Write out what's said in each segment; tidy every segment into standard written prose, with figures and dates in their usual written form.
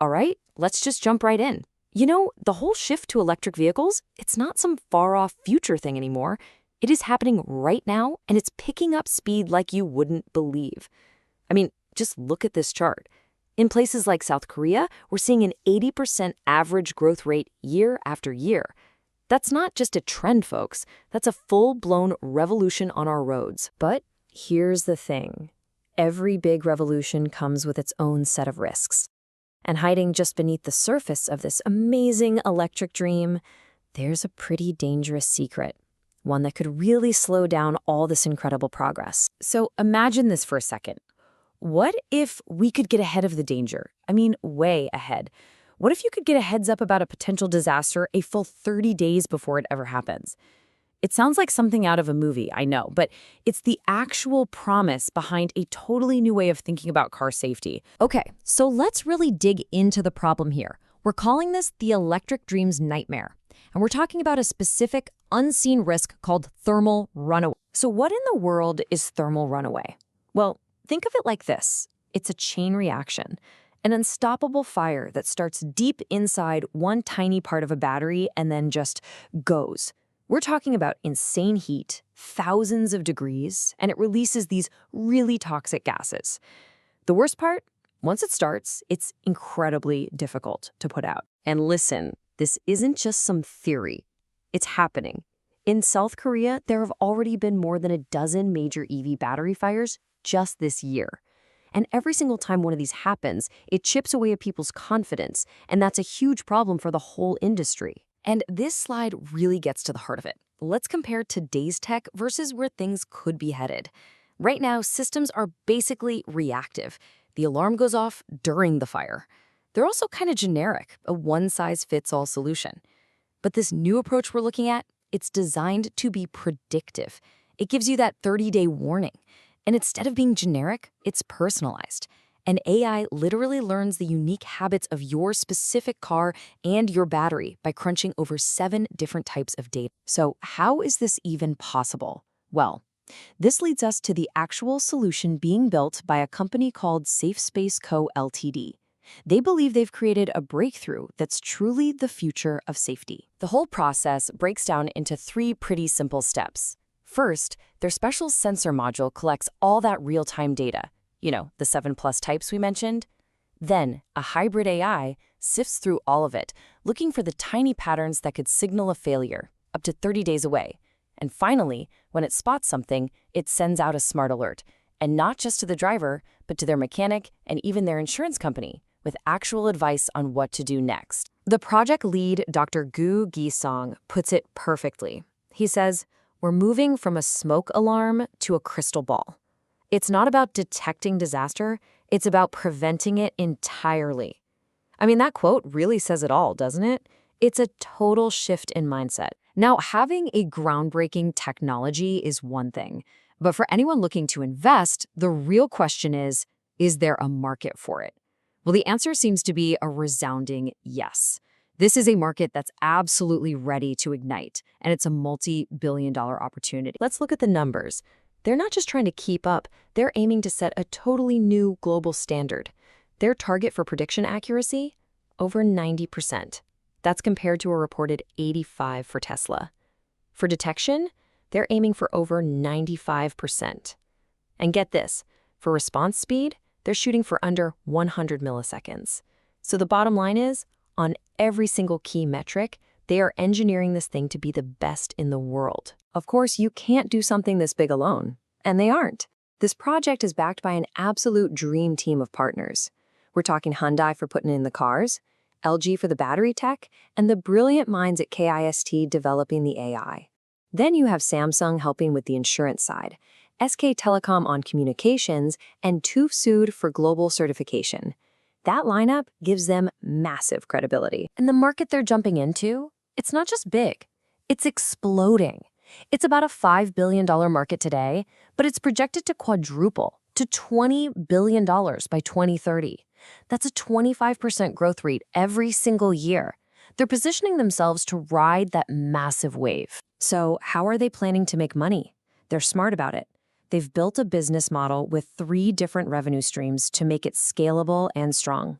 All right, let's just jump right in. The whole shift to electric vehicles, it's not some far-off future thing anymore. It is happening right now, and it's picking up speed like you wouldn't believe. I mean, just look at this chart. In places like South Korea, we're seeing an 80% average growth rate year after year. That's not just a trend, folks. That's a full-blown revolution on our roads. But here's the thing. Every big revolution comes with its own set of risks. And hiding just beneath the surface of this amazing electric dream, there's a pretty dangerous secret. One that could really slow down all this incredible progress. So imagine this for a second. What if we could get ahead of the danger? I mean, way ahead. What if you could get a heads up about a potential disaster a full 30 days before it ever happens? It sounds like something out of a movie, I know, but it's the actual promise behind a totally new way of thinking about car safety. Okay, so let's really dig into the problem here. We're calling this the electric dream's nightmare. And we're talking about a specific unseen risk called thermal runaway. So what in the world is thermal runaway? Well, think of it like this. It's a chain reaction. An unstoppable fire that starts deep inside one tiny part of a battery and then just goes. We're talking about insane heat, thousands of degrees, and it releases these really toxic gases. The worst part? Once it starts, it's incredibly difficult to put out. And listen, this isn't just some theory. It's happening. In South Korea, there have already been more than a dozen major EV battery fires just this year. And every single time one of these happens, it chips away at people's confidence, and that's a huge problem for the whole industry. And this slide really gets to the heart of it. Let's compare today's tech versus where things could be headed. Right now, systems are basically reactive. The alarm goes off during the fire. They're also kind of generic, a one-size-fits-all solution. But this new approach we're looking at, it's designed to be predictive. It gives you that 30-day warning. And instead of being generic, it's personalized. And AI literally learns the unique habits of your specific car and your battery by crunching over 7 different types of data. So how is this even possible? Well, this leads us to the actual solution being built by a company called SafeSpace Co. Ltd. They believe they've created a breakthrough that's truly the future of safety. The whole process breaks down into 3 pretty simple steps. First, their special sensor module collects all that real-time data, the 7+ types we mentioned. Then, a hybrid AI sifts through all of it, looking for the tiny patterns that could signal a failure, up to 30 days away. And finally, when it spots something, it sends out a smart alert, and not just to the driver, but to their mechanic and even their insurance company, with actual advice on what to do next. The project lead, Dr. Gu Gi-song, puts it perfectly. He says, "We're moving from a smoke alarm to a crystal ball. It's not about detecting disaster, it's about preventing it entirely." I mean, that quote really says it all, doesn't it? It's a total shift in mindset. Now, having a groundbreaking technology is one thing, but for anyone looking to invest, the real question is there a market for it? Well, the answer seems to be a resounding yes. This is a market that's absolutely ready to ignite, and it's a multi-billion-dollar opportunity. Let's look at the numbers. They're not just trying to keep up, they're aiming to set a totally new global standard. Their target for prediction accuracy? Over 90%. That's compared to a reported 85% for Tesla. For detection, they're aiming for over 95%. And get this, for response speed, they're shooting for under 100 milliseconds. So the bottom line is, on every single key metric, they are engineering this thing to be the best in the world. Of course, you can't do something this big alone, and they aren't. This project is backed by an absolute dream team of partners. We're talking Hyundai for putting it in the cars, LG for the battery tech, and the brilliant minds at KIST developing the AI. Then you have Samsung helping with the insurance side, SK Telecom on communications, and TÜV Süd for global certification. That lineup gives them massive credibility. And the market they're jumping into, it's not just big, it's exploding. It's about a $5 billion market today, but it's projected to quadruple to $20 billion by 2030. That's a 25% growth rate every single year. They're positioning themselves to ride that massive wave. So how are they planning to make money? They're smart about it. They've built a business model with 3 different revenue streams to make it scalable and strong.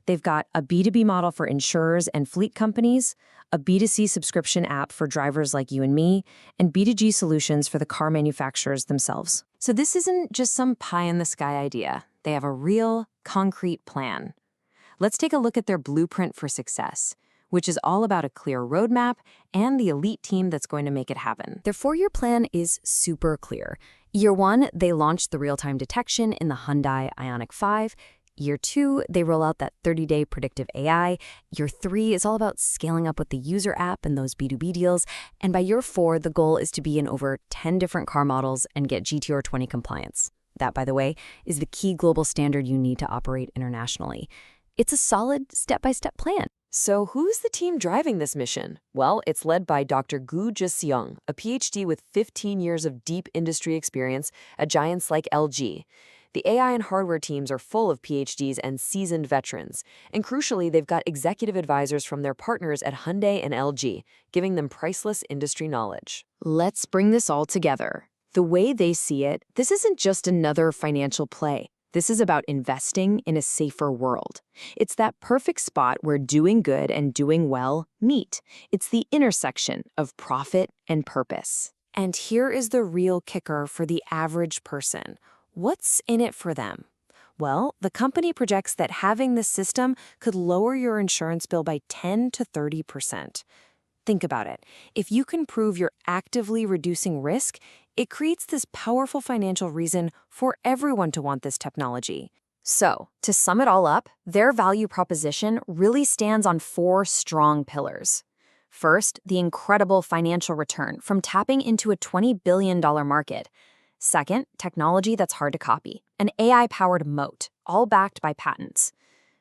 They've got a B2B model for insurers and fleet companies, a B2C subscription app for drivers like you and me, and B2G solutions for the car manufacturers themselves. So this isn't just some pie-in-the-sky idea. They have a real, concrete plan. Let's take a look at their blueprint for success, which is all about a clear roadmap and the elite team that's going to make it happen. Their 4-year plan is super clear. Year 1, they launched the real-time detection in the Hyundai Ioniq 5. Year 2, they roll out that 30-day predictive AI. Year 3 is all about scaling up with the user app and those B2B deals. And by year 4, the goal is to be in over 10 different car models and get GTR 20 compliance. That, by the way, is the key global standard you need to operate internationally. It's a solid step-by-step plan. So who's the team driving this mission? Well, it's led by Dr. Gu Zhixiong, a PhD with 15 years of deep industry experience at giants like LG. The AI and hardware teams are full of PhDs and seasoned veterans. And crucially, they've got executive advisors from their partners at Hyundai and LG, giving them priceless industry knowledge. Let's bring this all together. The way they see it, this isn't just another financial play. This is about investing in a safer world. It's that perfect spot where doing good and doing well meet. It's the intersection of profit and purpose. And here is the real kicker for the average person. What's in it for them? Well, the company projects that having this system could lower your insurance bill by 10 to 30%. Think about it. If you can prove you're actively reducing risk, it creates this powerful financial reason for everyone to want this technology. So, to sum it all up, their value proposition really stands on 4 strong pillars. First, the incredible financial return from tapping into a $20 billion market. Second, technology that's hard to copy, an AI-powered moat, all backed by patents.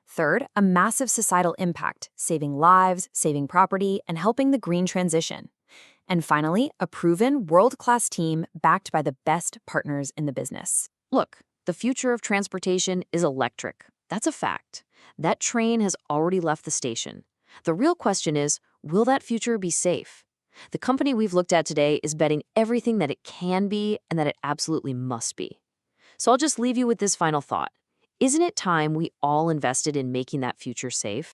Third, a massive societal impact, saving lives, saving property, and helping the green transition. And finally, a proven, world-class team backed by the best partners in the business. Look, the future of transportation is electric. That's a fact. That train has already left the station. The real question is, will that future be safe? The company we've looked at today is betting everything that it can be and that it absolutely must be. So I'll just leave you with this final thought. Isn't it time we all invested in making that future safe?